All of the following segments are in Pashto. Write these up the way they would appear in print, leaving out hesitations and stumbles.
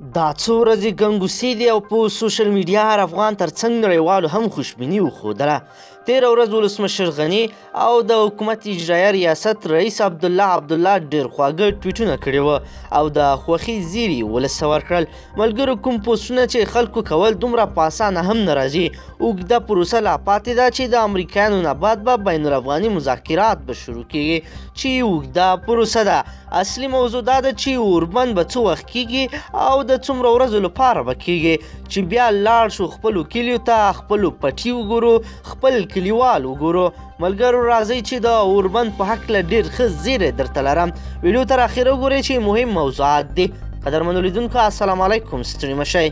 دا څو ورځې ګنګوسې دي او په سوشل میډیا هر افغان ترڅنګ نړیوالو هم خوشبیني وښودله. تېره ورځ ولسمشر غني او د حکومت اجرایه ریاست رئیس عبدالله ډېر خواږه ټویټونه کړي وه او د خوښۍ زیري ولس ته ورکړل. ملګرو کوم پوسټونه چې خلکو کول دومره په اسانه هم نه راځي. اوږده پروسه لا پاتې ده چې د امریکایانو نه بعد به بین الافغاني مذاکرات به شروع کیږي چې اوږده پروسه ده. اصلي موضوع دا ده چې اوربند به څه وخت کیږي او د څومره ورځو لپاره به کیږي چې بیا لاړ شو خپلو کلیو ته خپلو پټي وګورو خپل کلیوال وګورو. ملګرو راځئ چې د اوربند په هکله ډېر ښه زیری درته لرم. ویډیو تر اخره وګورئ چې مهم موضوعات دي. قدرمنو لیدونکو السلام علیکم، ستړي مه شئ.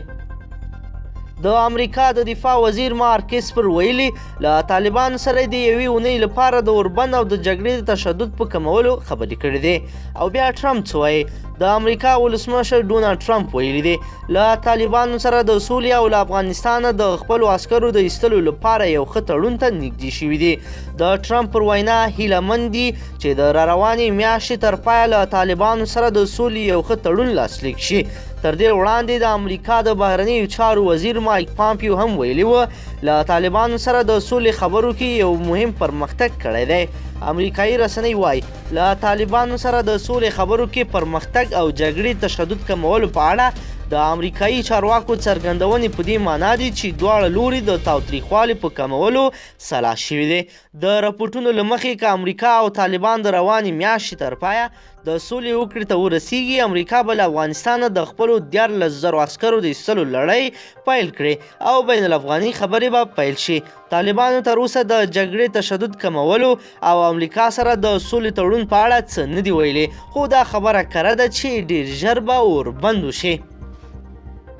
د امریکا د دفاع وزیر مارک اسپر ویلي له طالبانو سره د یوې اونۍ لپاره د اوربند او د جګړې د تشدد په کمولو خبرې کړې دي. او بیا ټرمپ څه وایي؟ د امریکا ولسمشر ډونالډ ټرمپ ویلي دی له طالبانو سره د سولې او له افغانستانه د خپلو عسکرو د ایستلو لپاره یو ښه تړون ته نږدې شوي دي. د ټرمپ پر وینا هیله مند دي چې د راروانې میاشتې تر پایه له طالبانو سره د سولې یو ښه تړون لاسلیک شي. تر دې وړاندې د امریکا د بهرنیو چارو وزیر مایک پامپیو هم ویلي وه له طالبانو سره د سولې خبرو کې یو مهم پرمختګ کړی دی. امریکایي رسنۍ وایي له طالبانو سره د سولې خبرو کې پرمختګ او جګړې تشدد کمولو په اړه د امریکایي چارواکو څرګندونې په دې معنا دي چې دواړه لوري د تاوتریخوالي په کمولو سلا شوي دي. د رپورټونو له مخې که امریکا او طالبان د روانې میاشتې تر پایه د سولې هوکړې ته ورسیږي، امریکا به له افغانستانه د خپلو 14,000 عسکرو د ایستلو لړۍ پیل کړي او بین الافغاني خبرې به پیل شي. طالبانو تر اوسه د جګړې تشدد کمولو او امریکا سره د سولې تړون په اړه څه نه دي ویلي، خو دا خبره کره ده چې ډېر ژر به اوربند وشي.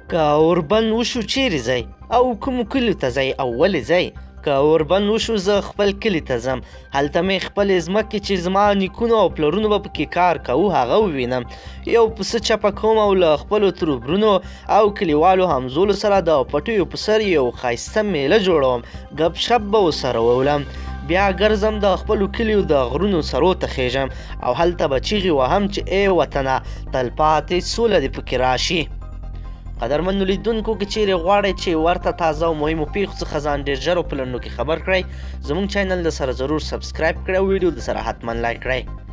که اوربند وشو چیرې ځئ او کومو کلیو ته ځئ او ولې ځئ؟ که اوربند وشو زه خپل کلي ته ځم، هلته مې خپلې ځمکې چې زما نیکونو او پلرونو به پکې کار کوو هغه ووینم. یو پسه چپه کوم او له خپلو تروبرونو او کلیوالو همزولو سره د پټیو په سر یو ښایسته میله جوړوم، ګپ شپ به ورسره وولم. بیا ګرځم د خپلو کلیو د غرونو سرو ته خیژم او هلته به چیغې وهم چې ای وطنه تلپاتې سوله دې پکې راشي. قدرمنو لیدونکو که چیرې غواړئ چې ورته تازه او مهمو پیښو څخه ځان ډېر ژر او په لنډو کې خبر کړئ، زموږ چینل د سره ضرور سبسکرایب کړئ او ویډیو د سره حتما لایک کړئ.